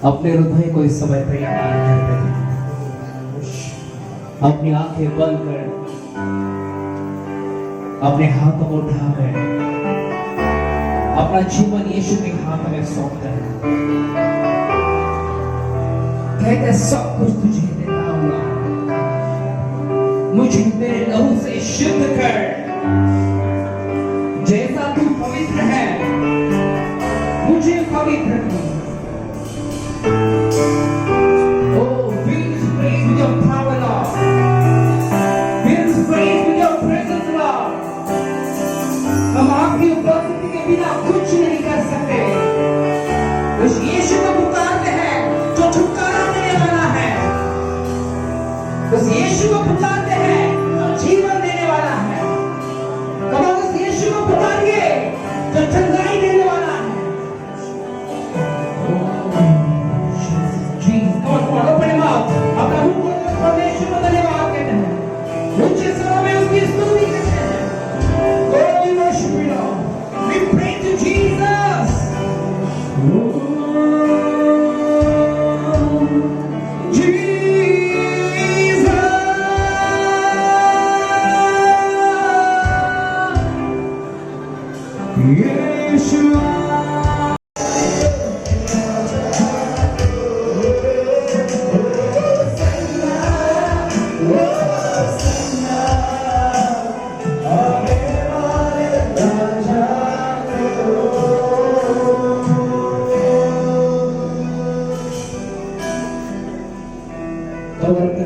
अपने हृदय को इस समय तैयार करते हैं। अपनी आंखें बंद कर, अपने हाथों को उठाकर अपना जीवन यीशु के हाथ में सौंपते हैं। कहते सब कुछ तुझे देता हूँ, मुझे तेरे लहू से शुद्ध कर, जैसा तू पवित्र है मुझे पवित्र कर। हम आपकी उपस्थिति के बिना कुछ नहीं कर सकते। उस यीशु को पुकारते हैं जो छुटकारा देने वाला है, उस यीशु को पुकारते हैं जो जीवन देने वाला है। कब उस यीशु को पुकारिए जो चंगाई देने वाला है। अपना मुंह खोलकर परमेश्वर को धन्यवाद कहते हैं, ऊंचे स्वरों में उसकी स्तुति करते हैं। We pray to Jesus.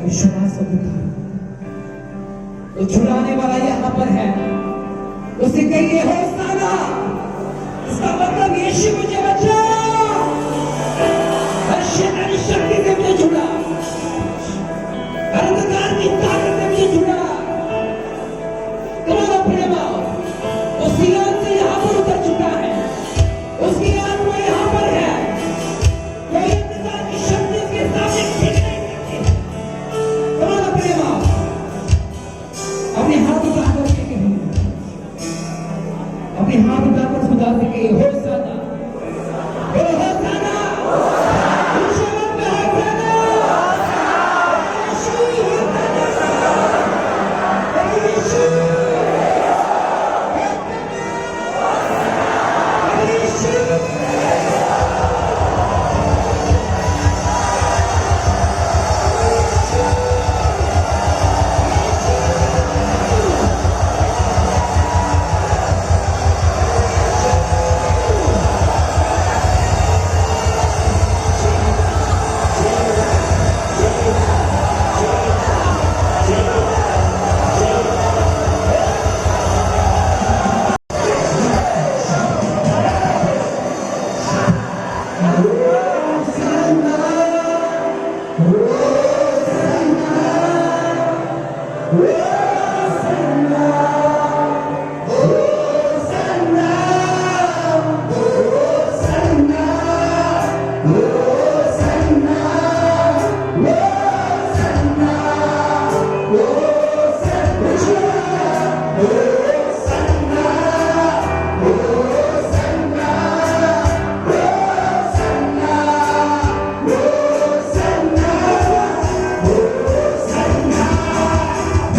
विश्वास तो छुड़ाने वाला यहाँ पर है, उसे कहिए होशाना। इसका मतलब यीशु मुझे बचा, हर शैतानी शक्ति से मुझे छुड़ा, हर अंधकार की ताकत से मुझे छुड़ा। तुम्हारा प्रेम वो सिय्योन से यहाँ पर उतर चुका है, उसकी आत्मा यहाँ पर है। कोई अंधकार की शक्ति उसके सामने टिक नहीं सकती। तुम्हारा प्रेम अपने हाथ उठाकर अपने हाथ उठाकर खुदा से कहिए होशाना, होशाना,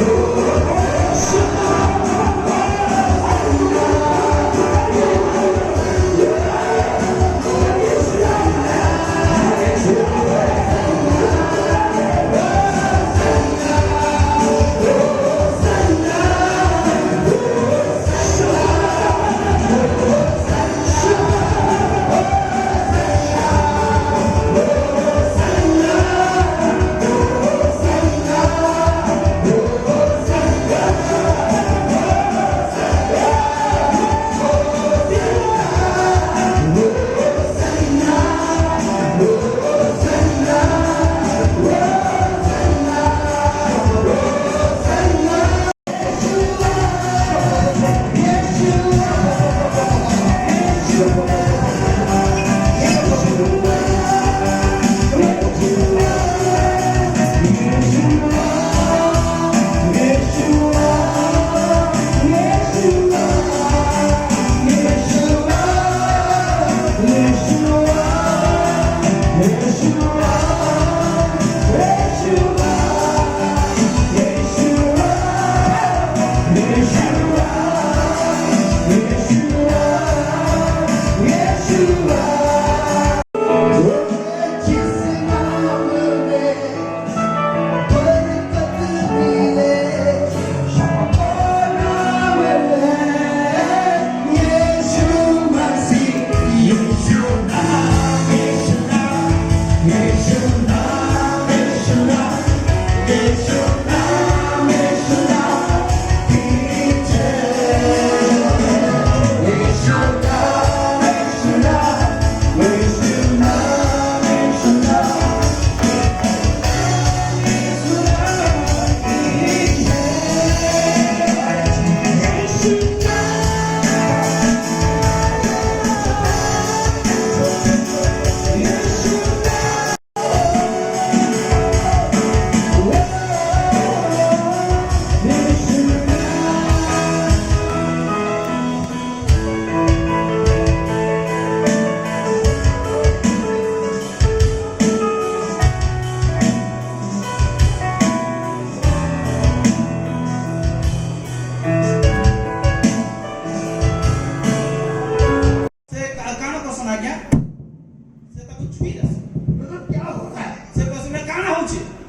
Oh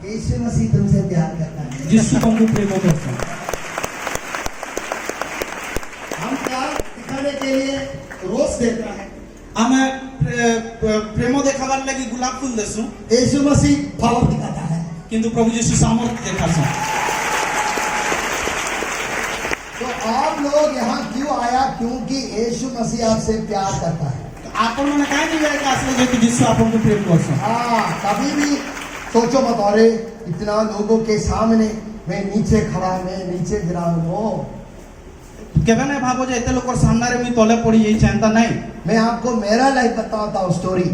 यीशु मसीह तुमसे प्यार करता है। जिसु तुमको प्रेम करता है। हम प्यार दिखाने के लिए रोज देता है। आमे प्रेम देखाबार लगी गुलाब फूल देसु। यीशु मसीह पावर दिखाता है। किंतु प्रभु यीशु सामर्थ्य देखासु। तो आप लोग यहाँ क्यों आया? क्योंकि यीशु मसीह आपसे प्यार करता है। आपण माने काय नहीं जाएगा असले जो जिसु आपन को प्रेम करसु। हाँ, कभी भी सोचो मत अरे इतना लोगों के सामने मैं नीचे खड़ा, मैं नीचे गिरा हूँ। केबे नै भाबो जे एते लोकर सामने रे मी तले पड़ी यही चिंता नहीं। मैं आपको मेरा लाइफ बताता हूँ स्टोरी।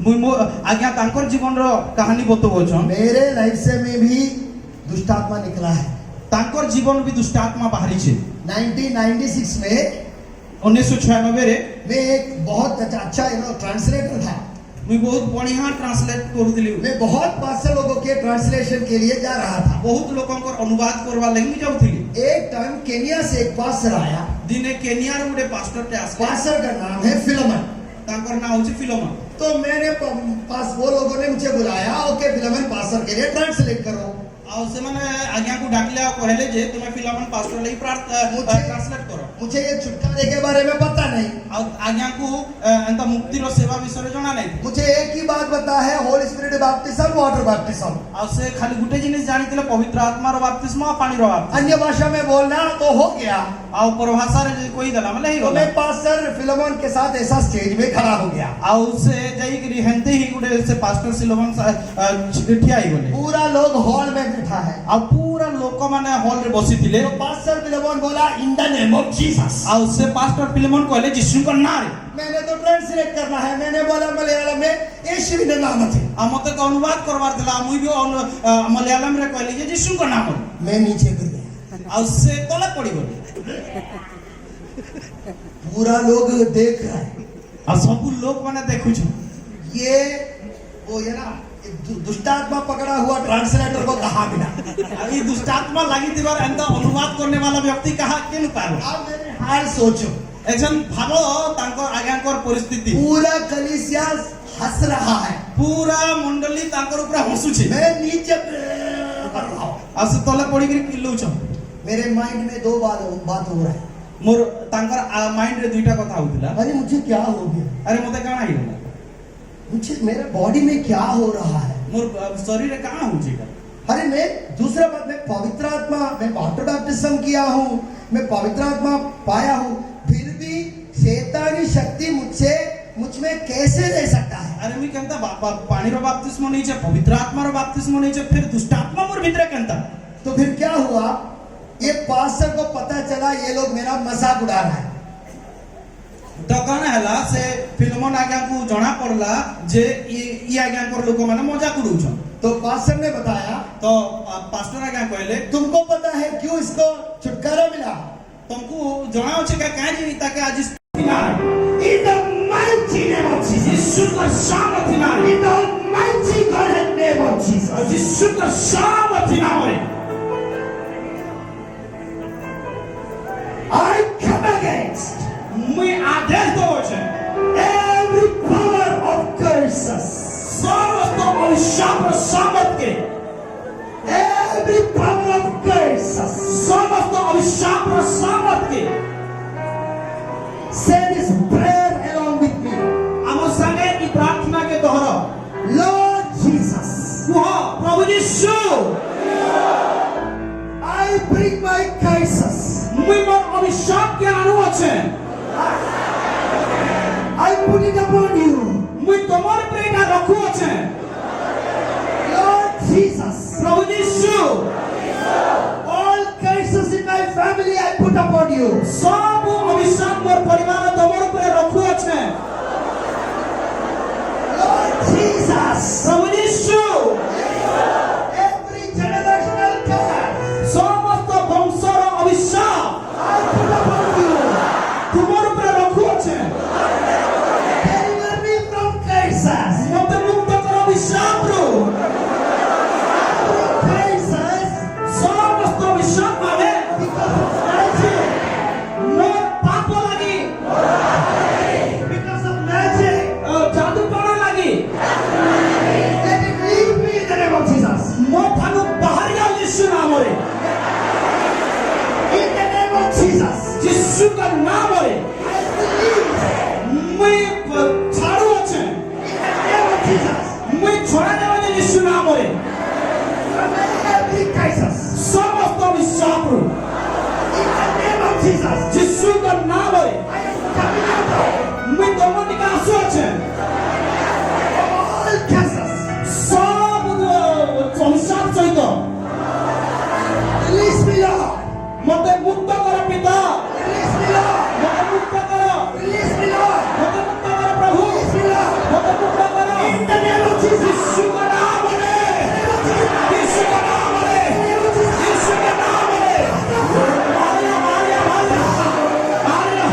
मुई मो आज्ञा तांकर जीवन रो कहानी बतबो छ। मेरे लाइफ से में भी दुष्ट आत्मा निकला है। तांकर जीवन भी दुष्ट आत्मा बाहरी छे। 1996 में 1996 रे मैं एक बहुत अच्छा ट्रांसलेटर था। मुई बहुत बढ़िया ट्रांसलेट कर दिली। मैं बहुत पास्टर लोगों के ट्रांसलेशन के लिए जा रहा था। बहुत लोगों को अनुवाद करवा लगी जाउथिली। एक टाइम केनिया से एक पास्टर आया। दिने केनिया रे गुडे पास्टर ते आस। पास्टर का नाम है फिलोमन। तांकर नाम होचे फिलोमन। तो मैंने पास वो लोगों ने मुझे बुलाया, ओके फिलोमन पास्टर के लिए ट्रांसलेट करो। और से माने आज्ञा को डाकले आ कहले जे तुम्हें फिलोमन पास्टर लई ट्रांसलेट करो। मुझे ये छुटकारे के बारे में पता नहीं। और आज्ञा को एंता मुक्ति रो सेवा विषय जाना नहीं। मुझे एक ही बात पता है, Holi spirit baptism, water baptism. और से खाली गुटे जिनिस जानितिले पवित्र आत्मा रो बपतिस्मा और पानी रो बपतिस्मा। अन्य भाषा में बोलना तो हो गया। और परभाषा रे कोई दला मतलब ही तो होला। मैं पास्टर फिलोमन के साथ ऐसा स्टेज में खड़ा हो गया। और से जाई करी हंते ही गुडे से पास्टर फिलोमन ठिया ही बोले। पूरा लोग हॉल में बैठा है। और पूरा लोक माने हॉल रे बसितिले। तो पास्टर फिलोमन बोला in the name of Jesus. और से पास्टर फिलोमन कहले यीशु का नाम रे। मैंने तो ट्रांसलेट करना है। मैंने बोला मलयालम में यीशु के नाम है। आ मते तो अनुवाद करवार दिला। मुई भी मलयालम रे कहली जे यीशु का नाम रे। मैं नीचे गिर गया। और से तले पड़ी बोले। पूरा लोग देख रहा है। और सब लोग माने देखु छ। ये वो ये ना दुष्टात्मा पकड़ा हुआ ट्रांसलेटर को कहाँ मिला? अभी दुष्टात्मा लगी थी बार अंत अनुवाद करने वाला व्यक्ति कहाँ किन पारो? अब मेरे हाल सोचो। ऐसन भावो तांको आज्ञाकर परिस्थिति। पूरा कलीसिया हंस रहा है। पूरा मंडली तांकर ऊपर हंसु छे। मैं नीचे कर रहा हूँ। अस तले पड़ी के किल्लू छ। मेरे माइंड में दो बात हो रहा है। मोर तांकर माइंड रे दुईटा कथा होतिला। अरे मुझे क्या हो गया? अरे मते काना हिला। मुझे मेरे बॉडी में क्या हो रहा है? मोर शरीर रे काना हो छेगा। अरे मैं दूसरा बात, मैं पवित्र आत्मा, मैं वाटर बैप्टिज्म किया हूँ, मैं पवित्र आत्मा पाया हूँ, फिर भी शैतानी शक्ति मुझ में कैसे रह सकता है? अरे मैं कहता पानी रो बपतिस्मा नहीं छे, पवित्र आत्मा रो बपतिस्मा नहीं छे, फिर दुष्ट आत्मा मोर भीतर कहता। तो फिर क्या हुआ? ये पास्टर को पता चला ये लोग मेरा मजाक उड़ा रहा है। तो कहना हला से फिल्मन आज्ञा को जणा पड़ला जे ई आज्ञा कर लोग माने मजाक उड़ाउ छ। तो पास्टर ने बताया, तो पास्टर आज्ञा कहले तुमको पता है क्यों इसको छुटकारा मिला? तुमको जणाओ छे का काहे जी ताके आज ना In the mighty name of Jesus. यीशु का सामर्थ्य ना In the mighty God name of Jesus. यीशु का सामर्थ्य ना रे। I come against मैं आदेश दो छे every power of curses. समस्त अभिशाप सामर्थ के Every power of curses. समस्त अभिशाप सामर्थ के Say this prayer along with me. हम संगे की प्रार्थना के दोहराओ। Lord Jesus. वह प्रभु यीशु I bring my curses. मैं मोर अभिशाप के आनु छे। I put it upon you. मैं तुम्हारे पे ना रखू छे। Lord Jesus. Prabhu Yeshu All curses in my family I put upon you. सब अभिशाप मोर परिवार तुम्हारे पे रखू छे। Lord Jesus. प्रभु यीशु Every generational curse समस्त वंशर अभिशाप I put upon you. तुम्हारे पे रखू छे। Deliver me from curses. मत मुक्त करो अभिशाप रो। Curses समस्त अभिशाप माने because of my sin. मोर पाप लगी All ଛଡ଼ା ଯାଉଛି ଯୀଶୁ ନାମରେ from every crisis. ସମସ୍ତ ବିଶ୍ୱାସରୁ In the name of Jesus, ଯୀଶୁଙ୍କ ନାମରେ I am coming out ମୁଁ ତମ ଟିକେ ଆସୁଅଛେ of all cancers. ସବୁ ଅଭିଶାପ ସହିତ Release me, Lord. ମୋତେ ମୁକ୍ତ କର ପିତା Release me, Lord. ମୋତେ ମୁକ୍ତ କର Release me, Lord. ମୋତେ ମୁକ୍ତ କର ପ୍ରଭୁ Release me, Lord. ମୋତେ ମୁକ୍ତ କର In the name of Jesus. ଯୀଶୁଙ୍କ ନାମରେ ଯୀଶୁଙ୍କ ନାମରେ ଯୀଶୁଙ୍କ ନାମରେ Maria Maria Maria Maria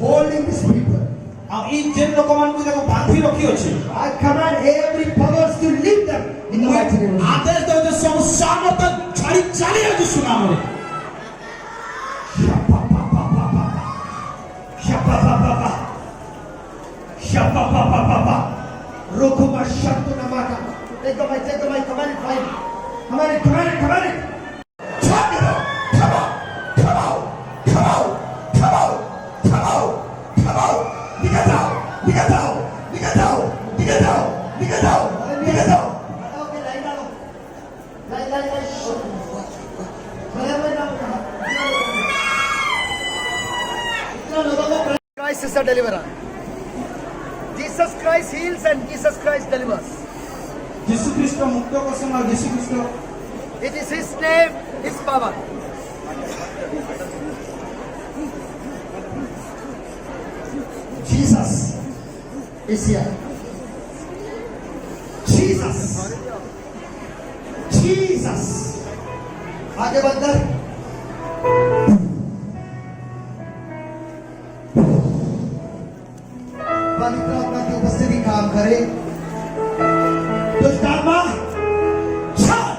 Holding these people. ଆଉ ଏଇ ଯେନ୍ ଲୋକମାନଙ୍କୁ ତାକୁ ବାନ୍ଧି ରଖିଅଛି I command every powers to leave them in the mighty name of Jesus. ଆଦେଶ ଦେଉଛି ସବୁ ସାମର୍ଥ୍ୟ ଛାଡ଼ି ଚାଲିବ ଯୀଶୁ ନାମରେ Rokuma Shantu Namaka. Take the mic, command it, fight. Command it. Turn it up. Come out. Dig it down. Christ is the deliverer. Jesus Christ heals and Jesus Christ delivers. ଯୀଶୁ ଖ୍ରୀଷ୍ଟ ମୁକ୍ତ କରସନ୍ ଆଉ ଯୀଶୁ ଖ୍ରୀଷ୍ଟ It is His name, His power. Jesus इस year Jesus Jesus आगे बढ़कर पवित्र आत्मा की उपस्थिति काम करे दुष्ट आत्मा चल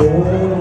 Oh